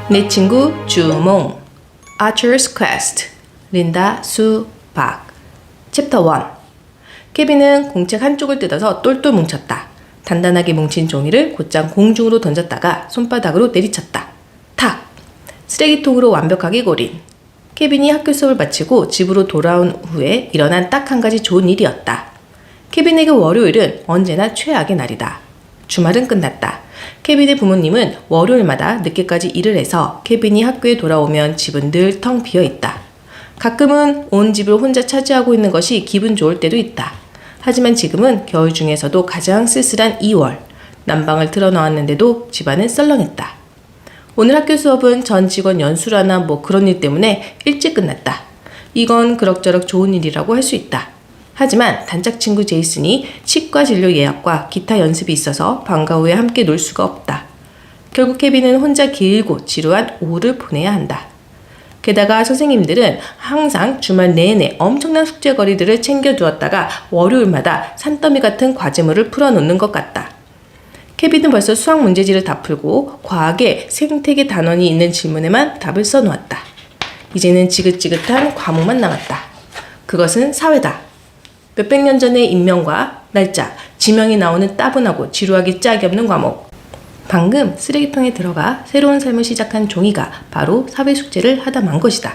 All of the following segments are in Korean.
내 친구 주몽 Archer's Quest 린다 수박 챕터 1 케빈은 공책 한쪽을 뜯어서 똘똘 뭉쳤다. 단단하게 뭉친 종이를 곧장 공중으로 던졌다가 손바닥으로 내리쳤다. 탁! 쓰레기통으로 완벽하게 고린. 케빈이 학교 수업을 마치고 집으로 돌아온 후에 일어난 딱 한 가지 좋은 일이었다. 케빈에게 월요일은 언제나 최악의 날이다. 주말은 끝났다. 케빈의 부모님은 월요일마다 늦게까지 일을 해서 케빈이 학교에 돌아오면 집은 늘 텅 비어 있다. 가끔은 온 집을 혼자 차지하고 있는 것이 기분 좋을 때도 있다. 하지만 지금은 겨울 중에서도 가장 쓸쓸한 2월. 난방을 틀어놓았는데도 집안은 썰렁했다. 오늘 학교 수업은 전 직원 연수라나 뭐 그런 일 때문에 일찍 끝났다. 이건 그럭저럭 좋은 일이라고 할 수 있다. 하지만 단짝 친구 제이슨이 치과 진료 예약과 기타 연습이 있어서 방과 후에 함께 놀 수가 없다. 결국 케빈은 혼자 길고 지루한 오후를 보내야 한다. 게다가 선생님들은 항상 주말 내내 엄청난 숙제거리들을 챙겨두었다가 월요일마다 산더미 같은 과제물을 풀어놓는 것 같다. 케빈은 벌써 수학 문제지를 다 풀고 과학의 생태계 단원이 있는 질문에만 답을 써놓았다. 이제는 지긋지긋한 과목만 남았다. 그것은 사회다. 몇백 년 전의 인명과 날짜, 지명이 나오는 따분하고 지루하기 짝이 없는 과목. 방금 쓰레기통에 들어가 새로운 삶을 시작한 종이가 바로 사회 숙제를 하다 만 것이다.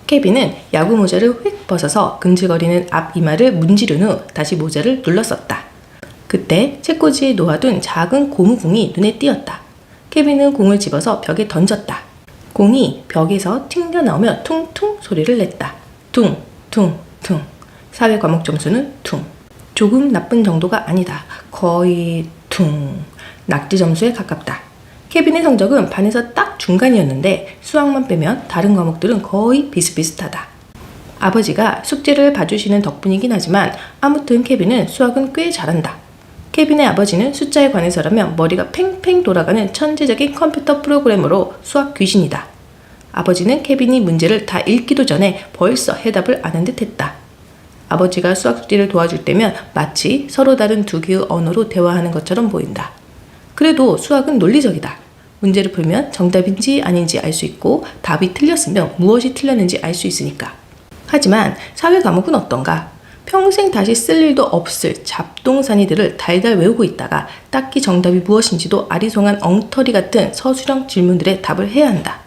케빈은 야구 모자를 휙 벗어서 금질거리는 앞 이마를 문지른 후 다시 모자를 눌렀었다. 그때 책꽂이에 놓아둔 작은 고무공이 눈에 띄었다. 케빈은 공을 집어서 벽에 던졌다. 공이 벽에서 튕겨나오며 퉁퉁 소리를 냈다. 퉁, 퉁, 퉁. 사회 과목 점수는 퉁. 조금 나쁜 정도가 아니다. 거의 퉁. 낙지 점수에 가깝다. 케빈의 성적은 반에서 딱 중간이었는데 수학만 빼면 다른 과목들은 거의 비슷비슷하다. 아버지가 숙제를 봐주시는 덕분이긴 하지만 아무튼 케빈은 수학은 꽤 잘한다. 케빈의 아버지는 숫자에 관해서라면 머리가 팽팽 돌아가는 천재적인 컴퓨터 프로그래머로 수학 귀신이다. 아버지는 케빈이 문제를 다 읽기도 전에 벌써 해답을 아는 듯 했다. 아버지가 수학 숙제를 도와줄 때면 마치 서로 다른 두 개의 언어로 대화하는 것처럼 보인다. 그래도 수학은 논리적이다. 문제를 풀면 정답인지 아닌지 알 수 있고 답이 틀렸으면 무엇이 틀렸는지 알 수 있으니까. 하지만 사회 과목은 어떤가? 평생 다시 쓸 일도 없을 잡동사니들을 달달 외우고 있다가 딱히 정답이 무엇인지도 아리송한 엉터리 같은 서술형 질문들에 답을 해야 한다.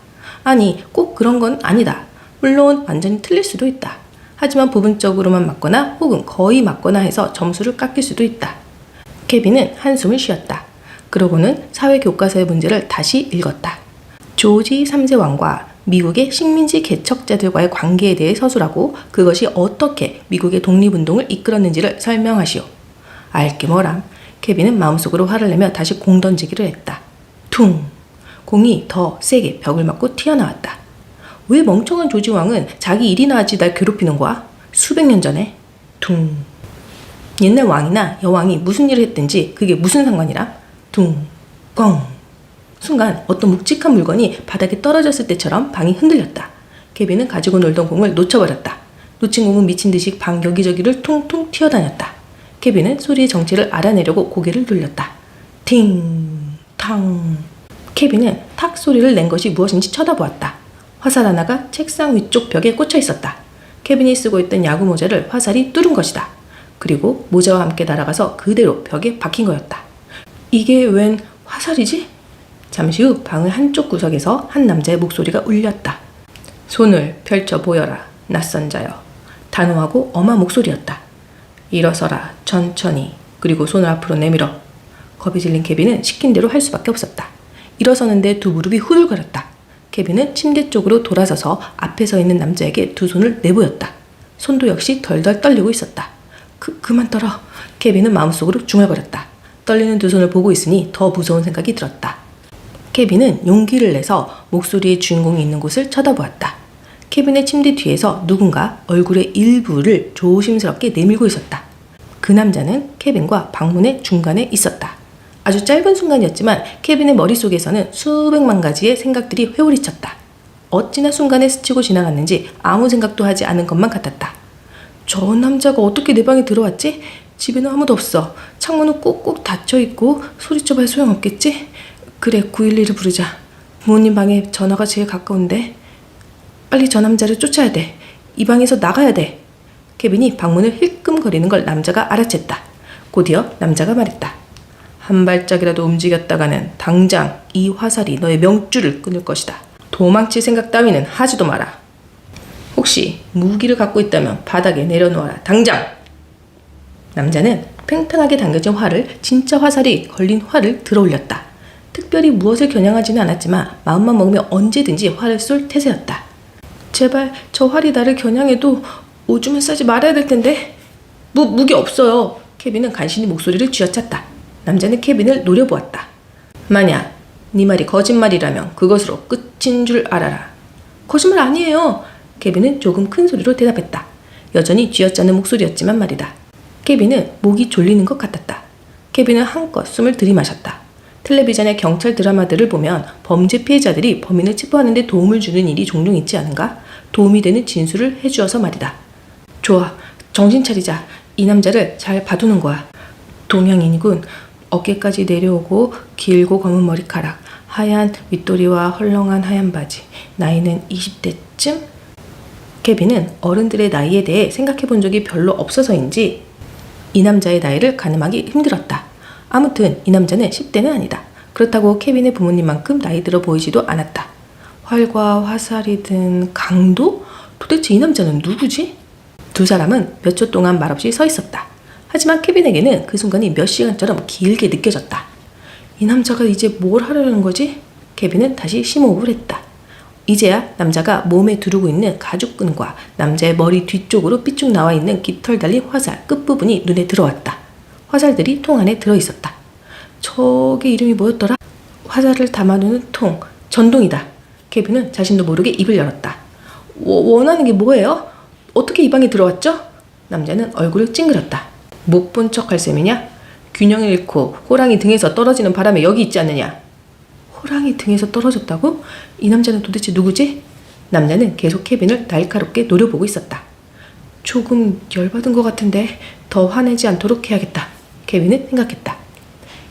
아니, 꼭 그런 건 아니다. 물론 완전히 틀릴 수도 있다. 하지만 부분적으로만 맞거나 혹은 거의 맞거나 해서 점수를 깎일 수도 있다. 케빈은 한숨을 쉬었다. 그러고는 사회 교과서의 문제를 다시 읽었다. 조지 3세 왕과 미국의 식민지 개척자들과의 관계에 대해 서술하고 그것이 어떻게 미국의 독립운동을 이끌었는지를 설명하시오. 알게 뭐람. 케빈은 마음속으로 화를 내며 다시 공 던지기를 했다. 퉁! 공이 더 세게 벽을 맞고 튀어나왔다. 왜 멍청한 조지 왕은 자기 일이나 하지 날 괴롭히는 거야? 수백 년 전에. 퉁. 옛날 왕이나 여왕이 무슨 일을 했든지 그게 무슨 상관이라? 퉁. 꽝. 순간 어떤 묵직한 물건이 바닥에 떨어졌을 때처럼 방이 흔들렸다. 케빈은 가지고 놀던 공을 놓쳐버렸다. 놓친 공은 미친 듯이 방 여기저기를 퉁퉁 튀어다녔다. 케빈은 소리의 정체를 알아내려고 고개를 돌렸다. 팅. 탕. 케빈은 탁 소리를 낸 것이 무엇인지 쳐다보았다. 화살 하나가 책상 위쪽 벽에 꽂혀 있었다. 케빈이 쓰고 있던 야구 모자를 화살이 뚫은 것이다. 그리고 모자와 함께 날아가서 그대로 벽에 박힌 거였다. 이게 웬 화살이지? 잠시 후 방의 한쪽 구석에서 한 남자의 목소리가 울렸다. 손을 펼쳐 보여라, 낯선 자여. 단호하고 엄한 목소리였다. 일어서라, 천천히. 그리고 손을 앞으로 내밀어. 겁이 질린 케빈은 시킨 대로 할 수밖에 없었다. 일어서는데 두 무릎이 후들거렸다. 케빈은 침대 쪽으로 돌아서서 앞에 서 있는 남자에게 두 손을 내보였다. 손도 역시 덜덜 떨리고 있었다. 그만 떨어. 케빈은 마음속으로 중얼거렸다. 떨리는 두 손을 보고 있으니 더 무서운 생각이 들었다. 케빈은 용기를 내서 목소리의 주인공이 있는 곳을 쳐다보았다. 케빈의 침대 뒤에서 누군가 얼굴의 일부를 조심스럽게 내밀고 있었다. 그 남자는 케빈과 방문의 중간에 있었다. 아주 짧은 순간이었지만 케빈의 머릿속에서는 수백만 가지의 생각들이 회오리쳤다. 어찌나 순간에 스치고 지나갔는지 아무 생각도 하지 않은 것만 같았다. 저 남자가 어떻게 내 방에 들어왔지? 집에는 아무도 없어. 창문은 꼭꼭 닫혀있고 소리쳐봐야 소용없겠지? 그래, 911을 부르자. 부모님 방에 전화가 제일 가까운데. 빨리 저 남자를 쫓아야 돼. 이 방에서 나가야 돼. 케빈이 방문을 힐끔거리는 걸 남자가 알아챘다. 곧이어 남자가 말했다. 한 발짝이라도 움직였다가는 당장 이 화살이 너의 명줄을 끊을 것이다. 도망칠 생각 따위는 하지도 마라. 혹시 무기를 갖고 있다면 바닥에 내려놓아라. 당장! 남자는 팽팽하게 당겨진 활을, 진짜 화살이 걸린 활을 들어올렸다. 특별히 무엇을 겨냥하지는 않았지만 마음만 먹으면 언제든지 활을 쏠 태세였다. 제발 저 활이 나를 겨냥해도 오줌을 싸지 말아야 될 텐데. 무기 없어요. 케빈은 간신히 목소리를 쥐어찼다. 남자는 케빈을 노려보았다. 만약 네 말이 거짓말이라면 그것으로 끝인 줄 알아라. 거짓말 아니에요. 케빈은 조금 큰 소리로 대답했다. 여전히 쥐어짜는 목소리였지만 말이다. 케빈은 목이 졸리는 것 같았다. 케빈은 한껏 숨을 들이마셨다. 텔레비전의 경찰 드라마들을 보면 범죄 피해자들이 범인을 체포하는 데 도움을 주는 일이 종종 있지 않은가? 도움이 되는 진술을 해주어서 말이다. 좋아, 정신 차리자. 이 남자를 잘 봐두는 거야. 동양인이군. 어깨까지 내려오고 길고 검은 머리카락, 하얀 윗도리와 헐렁한 하얀 바지. 나이는 20대쯤? 케빈은 어른들의 나이에 대해 생각해 본 적이 별로 없어서인지 이 남자의 나이를 가늠하기 힘들었다. 아무튼 이 남자는 10대는 아니다. 그렇다고 케빈의 부모님만큼 나이 들어 보이지도 않았다. 활과 화살이 든 강도? 도대체 이 남자는 누구지? 두 사람은 몇 초 동안 말없이 서 있었다. 하지만 케빈에게는 그 순간이 몇 시간처럼 길게 느껴졌다. 이 남자가 이제 뭘 하려는 거지? 케빈은 다시 심호흡을 했다. 이제야 남자가 몸에 두르고 있는 가죽끈과 남자의 머리 뒤쪽으로 삐쭉 나와 있는 깃털 달린 화살 끝부분이 눈에 들어왔다. 화살들이 통 안에 들어있었다. 저게 이름이 뭐였더라? 화살을 담아두는 통, 전동이다. 케빈은 자신도 모르게 입을 열었다. 원하는 게 뭐예요? 어떻게 이 방에 들어왔죠? 남자는 얼굴을 찡그렸다. 못 본 척 할 셈이냐? 균형을 잃고 호랑이 등에서 떨어지는 바람에 여기 있지 않느냐? 호랑이 등에서 떨어졌다고? 이 남자는 도대체 누구지? 남자는 계속 케빈을 날카롭게 노려보고 있었다. 조금 열받은 것 같은데 더 화내지 않도록 해야겠다. 케빈은 생각했다.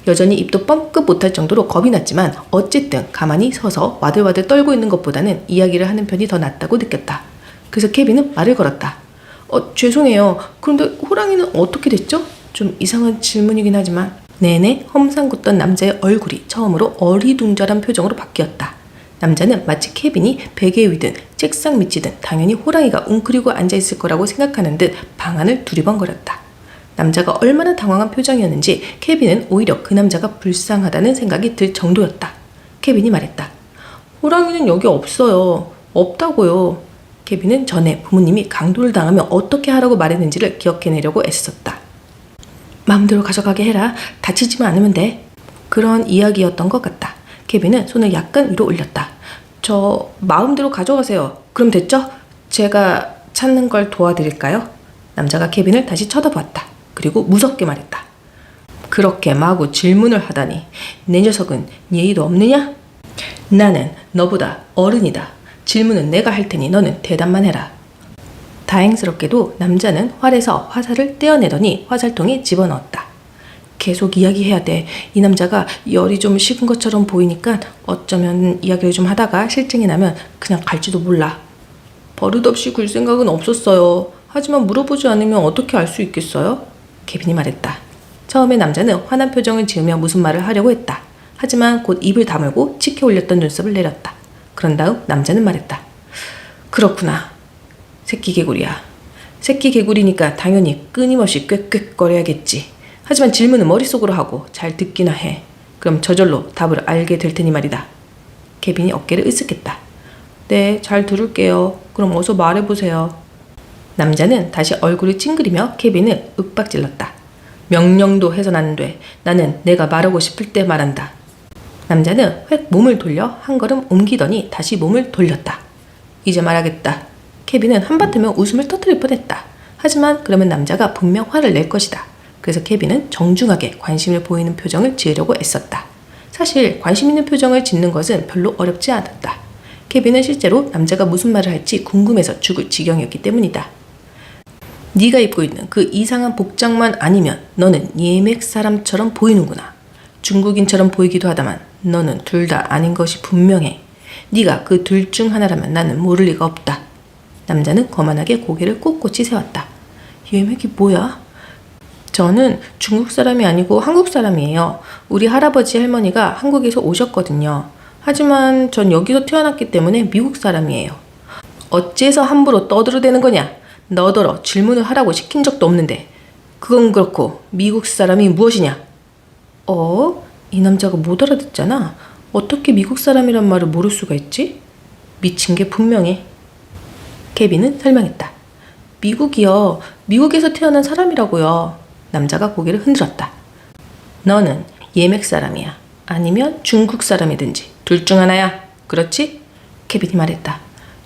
여전히 입도 뻥끗 못할 정도로 겁이 났지만 어쨌든 가만히 서서 와들와들 떨고 있는 것보다는 이야기를 하는 편이 더 낫다고 느꼈다. 그래서 케빈은 말을 걸었다. 죄송해요. 그런데 호랑이는 어떻게 됐죠? 좀 이상한 질문이긴 하지만. 내내 험상궂던 남자의 얼굴이 처음으로 어리둥절한 표정으로 바뀌었다. 남자는 마치 케빈이 베개 위든 책상 밑이든 당연히 호랑이가 웅크리고 앉아있을 거라고 생각하는 듯 방안을 두리번거렸다. 남자가 얼마나 당황한 표정이었는지 케빈은 오히려 그 남자가 불쌍하다는 생각이 들 정도였다. 케빈이 말했다. 호랑이는 여기 없어요. 없다고요. 케빈은 전에 부모님이 강도를 당하면 어떻게 하라고 말했는지를 기억해내려고 애썼다. 마음대로 가져가게 해라. 다치지만 않으면 돼. 그런 이야기였던 것 같다. 케빈은 손을 약간 위로 올렸다. 저 마음대로 가져가세요. 그럼 됐죠? 제가 찾는 걸 도와드릴까요? 남자가 케빈을 다시 쳐다보았다. 그리고 무섭게 말했다. 그렇게 마구 질문을 하다니. 내 녀석은 예의도 없느냐? 나는 너보다 어른이다. 질문은 내가 할 테니 너는 대답만 해라. 다행스럽게도 남자는 활에서 화살을 떼어내더니 화살통에 집어넣었다. 계속 이야기해야 돼. 이 남자가 열이 좀 식은 것처럼 보이니까 어쩌면 이야기를 좀 하다가 실증이 나면 그냥 갈지도 몰라. 버릇없이 굴 생각은 없었어요. 하지만 물어보지 않으면 어떻게 알 수 있겠어요? 케빈이 말했다. 처음에 남자는 화난 표정을 지으며 무슨 말을 하려고 했다. 하지만 곧 입을 다물고 치켜 올렸던 눈썹을 내렸다. 그런 다음 남자는 말했다. 그렇구나. 새끼 개구리야. 새끼 개구리니까 당연히 끊임없이 꽥꽥거려야겠지. 하지만 질문은 머릿속으로 하고 잘 듣기나 해. 그럼 저절로 답을 알게 될 테니 말이다. 케빈이 어깨를 으쓱했다. 네, 잘 들을게요. 그럼 어서 말해보세요. 남자는 다시 얼굴을 찡그리며 케빈을 윽박질렀다. 명령도 해선 안 돼. 나는 내가 말하고 싶을 때 말한다. 남자는 획 몸을 돌려 한 걸음 옮기더니 다시 몸을 돌렸다. 이제 말하겠다. 케빈은 한바탕면 웃음을 터뜨릴 뻔했다. 하지만 그러면 남자가 분명 화를 낼 것이다. 그래서 케빈은 정중하게 관심을 보이는 표정을 지으려고 애썼다. 사실 관심 있는 표정을 짓는 것은 별로 어렵지 않았다. 케빈은 실제로 남자가 무슨 말을 할지 궁금해서 죽을 지경이었기 때문이다. 네가 입고 있는 그 이상한 복장만 아니면 너는 예맥 사람처럼 보이는구나. 중국인처럼 보이기도 하다만 너는 둘 다 아닌 것이 분명해. 네가 그 둘 중 하나라면 나는 모를 리가 없다. 남자는 거만하게 고개를 꼿꼿이 세웠다. 예맥이 뭐야? 저는 중국 사람이 아니고 한국 사람이에요. 우리 할아버지 할머니가 한국에서 오셨거든요. 하지만 전 여기서 태어났기 때문에 미국 사람이에요. 어째서 함부로 떠들어대는 거냐? 너더러 질문을 하라고 시킨 적도 없는데. 그건 그렇고 미국 사람이 무엇이냐? 이 남자가 못 알아듣잖아. 어떻게 미국 사람이란 말을 모를 수가 있지? 미친 게 분명해. 케빈은 설명했다. 미국이요. 미국에서 태어난 사람이라고요. 남자가 고개를 흔들었다. 너는 예맥 사람이야. 아니면 중국 사람이든지 둘 중 하나야. 그렇지? 케빈이 말했다.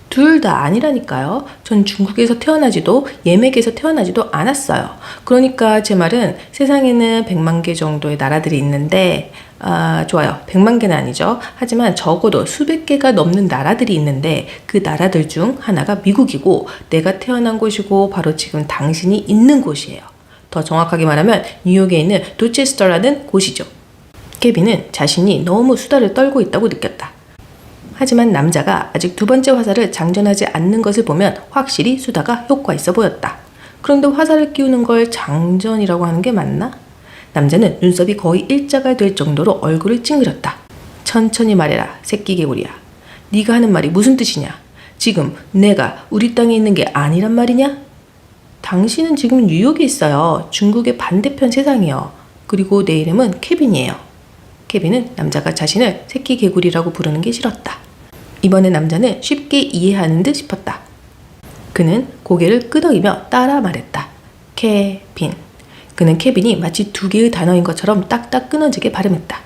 둘 다 아니라니까요. 전 중국에서 태어나지도 예맥에서 태어나지도 않았어요. 그러니까 제 말은 세상에는 100만 개 정도의 나라들이 있는데 좋아요. 100만 개는 아니죠. 하지만 적어도 수백 개가 넘는 나라들이 있는데 그 나라들 중 하나가 미국이고 내가 태어난 곳이고 바로 지금 당신이 있는 곳이에요. 더 정확하게 말하면 뉴욕에 있는 도체스터라는 곳이죠. 케빈은 자신이 너무 수다를 떨고 있다고 느꼈다. 하지만 남자가 아직 두 번째 화살을 장전하지 않는 것을 보면 확실히 수다가 효과 있어 보였다. 그런데 화살을 끼우는 걸 장전이라고 하는 게 맞나? 남자는 눈썹이 거의 일자가 될 정도로 얼굴을 찡그렸다. 천천히 말해라, 새끼 개구리야. 네가 하는 말이 무슨 뜻이냐? 지금 내가 우리 땅에 있는 게 아니란 말이냐? 당신은 지금 뉴욕에 있어요. 중국의 반대편 세상이요. 그리고 내 이름은 케빈이에요. 케빈은 남자가 자신을 새끼 개구리라고 부르는 게 싫었다. 이번에 남자는 쉽게 이해하는 듯 싶었다. 그는 고개를 끄덕이며 따라 말했다. 케빈. 그는 케빈이 마치 두 개의 단어인 것처럼 딱딱 끊어지게 발음했다.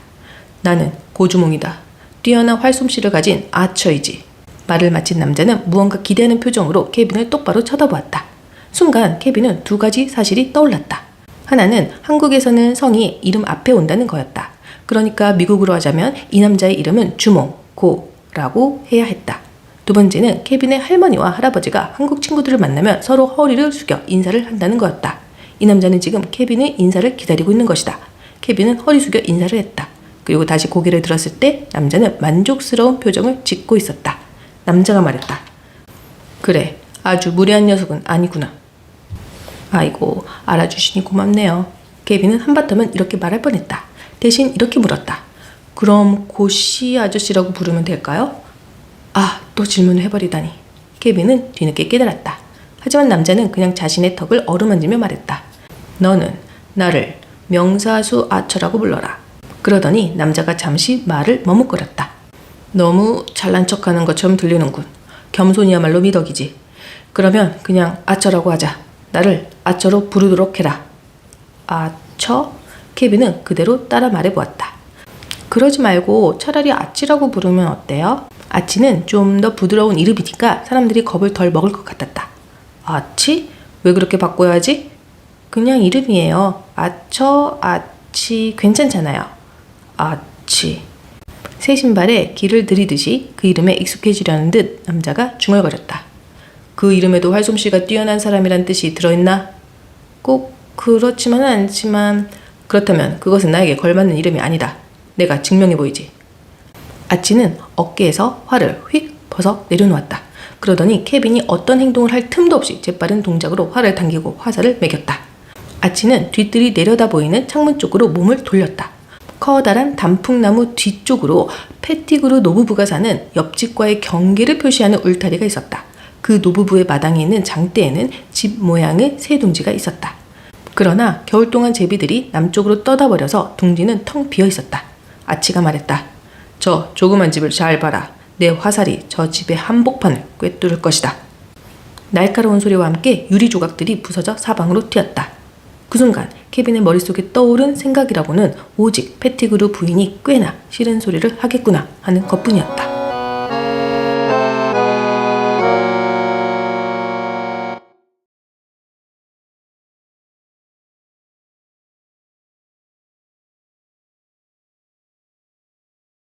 나는 고주몽이다. 뛰어난 활솜씨를 가진 아처이지. 말을 마친 남자는 무언가 기대하는 표정으로 케빈을 똑바로 쳐다보았다. 순간 케빈은 두 가지 사실이 떠올랐다. 하나는 한국에서는 성이 이름 앞에 온다는 거였다. 그러니까 미국으로 하자면 이 남자의 이름은 주몽, 고라고 해야 했다. 두 번째는 케빈의 할머니와 할아버지가 한국 친구들을 만나면 서로 허리를 숙여 인사를 한다는 거였다. 이 남자는 지금 케빈의 인사를 기다리고 있는 것이다. 케빈은 허리 숙여 인사를 했다. 그리고 다시 고개를 들었을 때 남자는 만족스러운 표정을 짓고 있었다. 남자가 말했다. 그래, 아주 무례한 녀석은 아니구나. 아이고, 알아주시니 고맙네요. 케빈은 한바탕은 이렇게 말할 뻔했다. 대신 이렇게 물었다. 그럼 고씨 아저씨라고 부르면 될까요? 또 질문을 해버리다니. 케빈은 뒤늦게 깨달았다. 하지만 남자는 그냥 자신의 턱을 어루만지며 말했다. 너는 나를 명사수 아처라고 불러라. 그러더니 남자가 잠시 말을 머뭇거렸다. 너무 잘난 척하는 것처럼 들리는군. 겸손이야말로 미덕이지. 그러면 그냥 아처라고 하자. 나를 아처로 부르도록 해라. 아처? 케빈은 그대로 따라 말해보았다. 그러지 말고 차라리 아치라고 부르면 어때요? 아치는 좀 더 부드러운 이름이니까 사람들이 겁을 덜 먹을 것 같았다. 아치? 왜 그렇게 바꿔야 하지? 그냥 이름이에요. 아처, 아치 괜찮잖아요. 아치. 새 신발에 기를 들이듯이 그 이름에 익숙해지려는 듯 남자가 중얼거렸다. 그 이름에도 활솜씨가 뛰어난 사람이란 뜻이 들어있나? 꼭 그렇지만은 않지만 그렇다면 그것은 나에게 걸맞는 이름이 아니다. 내가 증명해 보이지. 아치는 어깨에서 활을 휙 벗어 내려놓았다. 그러더니 케빈이 어떤 행동을 할 틈도 없이 재빠른 동작으로 활을 당기고 화살을 매겼다. 아치는 뒤뜰이 내려다 보이는 창문 쪽으로 몸을 돌렸다. 커다란 단풍나무 뒤쪽으로 패티그루 노부부가 사는 옆집과의 경계를 표시하는 울타리가 있었다. 그 노부부의 마당에 있는 장대에는 집 모양의 새 둥지가 있었다. 그러나 겨울 동안 제비들이 남쪽으로 떠다버려서 둥지는 텅 비어 있었다. 아치가 말했다. 저 조그만 집을 잘 봐라. 내 화살이 저 집의 한복판을 꿰뚫을 것이다. 날카로운 소리와 함께 유리 조각들이 부서져 사방으로 튀었다. 그 순간 케빈의 머릿속에 떠오른 생각이라고는 오직 패티그루 부인이 꽤나 싫은 소리를 하겠구나 하는 것뿐이었다.